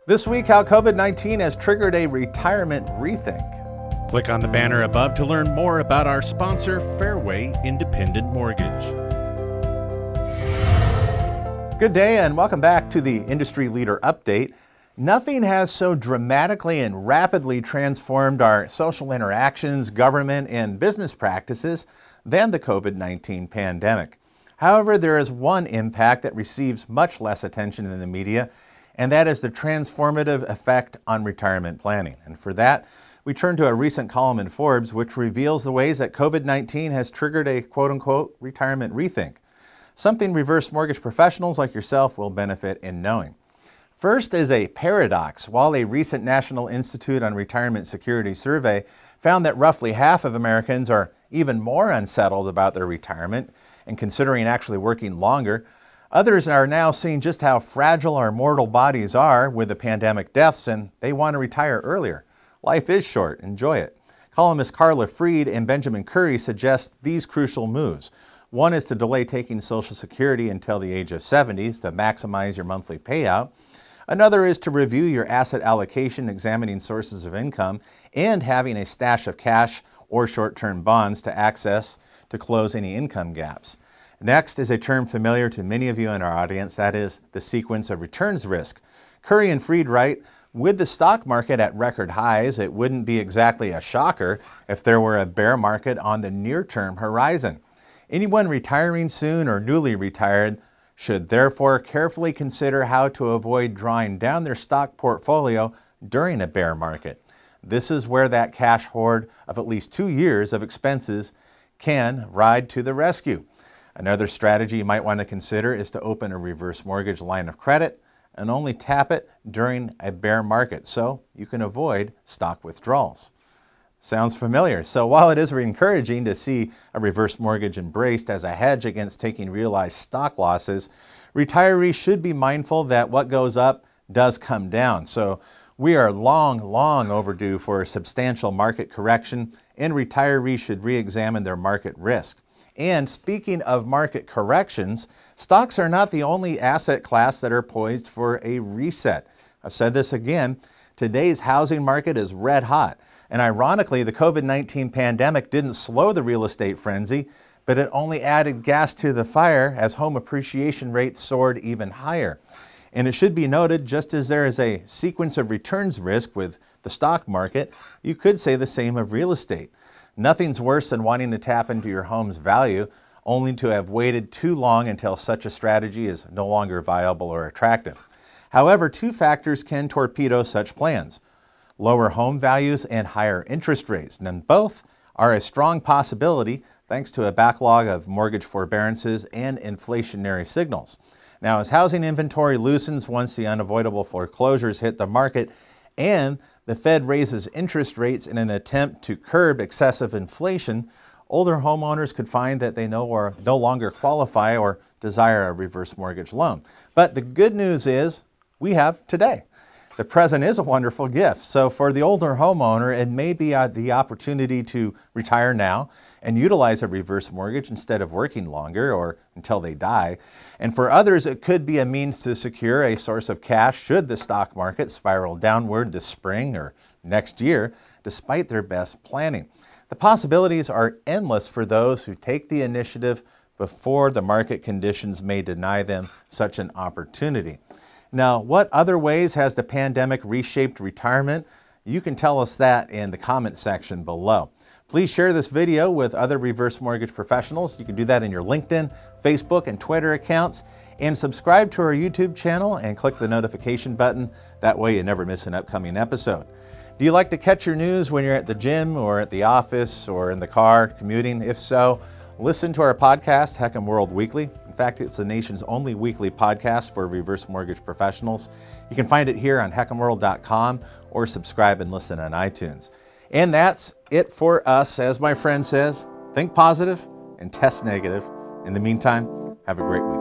This week, how COVID-19 has triggered a retirement rethink. Click on the banner above to learn more about our sponsor, Fairway Independent Mortgage. Good day and welcome back to the Industry Leader Update. Nothing has so dramatically and rapidly transformed our social interactions, government, and business practices than the COVID-19 pandemic. However, there is one impact that receives much less attention in the media, and that is the transformative effect on retirement planning. And for that, we turn to a recent column in Forbes, which reveals the ways that COVID-19 has triggered a quote-unquote retirement rethink, something reverse mortgage professionals like yourself will benefit in knowing. First is a paradox. While a recent National Institute on Retirement Security survey found that roughly half of Americans are even more unsettled about their retirement and considering actually working longer, others are now seeing just how fragile our mortal bodies are with the pandemic deaths, and they want to retire earlier. Life is short. Enjoy it. Columnist Carla Freed and Benjamin Curry suggest these crucial moves. One is to delay taking Social Security until the age of 70 to maximize your monthly payout. Another is to review your asset allocation, examining sources of income, and having a stash of cash or short-term bonds to access to close any income gaps. Next is a term familiar to many of you in our audience, that is the sequence of returns risk. Curry and Freed write, with the stock market at record highs, it wouldn't be exactly a shocker if there were a bear market on the near-term horizon. Anyone retiring soon or newly retired should therefore carefully consider how to avoid drawing down their stock portfolio during a bear market. This is where that cash hoard of at least 2 years of expenses can ride to the rescue. Another strategy you might want to consider is to open a reverse mortgage line of credit and only tap it during a bear market so you can avoid stock withdrawals. Sounds familiar. So while it is encouraging to see a reverse mortgage embraced as a hedge against taking realized stock losses, retirees should be mindful that what goes up does come down. So we are long overdue for a substantial market correction, and retirees should re-examine their market risk. And speaking of market corrections, stocks are not the only asset class that are poised for a reset. I've said this again, today's housing market is red hot. And ironically, the COVID-19 pandemic didn't slow the real estate frenzy, but it only added gas to the fire as home appreciation rates soared even higher. And it should be noted, just as there is a sequence of returns risk with the stock market, you could say the same of real estate. Nothing's worse than wanting to tap into your home's value only to have waited too long until such a strategy is no longer viable or attractive. However, two factors can torpedo such plans: lower home values and higher interest rates. And both are a strong possibility thanks to a backlog of mortgage forbearances and inflationary signals. Now, as housing inventory loosens once the unavoidable foreclosures hit the market and the Fed raises interest rates in an attempt to curb excessive inflation, older homeowners could find that they no longer qualify or desire a reverse mortgage loan. But the good news is we have today. The present is a wonderful gift. So for the older homeowner, it may be the opportunity to retire now and utilize a reverse mortgage instead of working longer or until they die. And for others, it could be a means to secure a source of cash should the stock market spiral downward this spring or next year, despite their best planning. The possibilities are endless for those who take the initiative before the market conditions may deny them such an opportunity. Now, what other ways has the pandemic reshaped retirement? You can tell us that in the comment section below. Please share this video with other reverse mortgage professionals. You can do that in your LinkedIn, Facebook, and Twitter accounts. And subscribe to our YouTube channel and click the notification button. That way you never miss an upcoming episode. Do you like to catch your news when you're at the gym or at the office or in the car commuting? If so, listen to our podcast, HECM World Weekly. In fact, it's the nation's only weekly podcast for reverse mortgage professionals. You can find it here on HECMWorld.com or subscribe and listen on iTunes. And that's it for us. As my friend says, think positive and test negative. In the meantime, have a great week.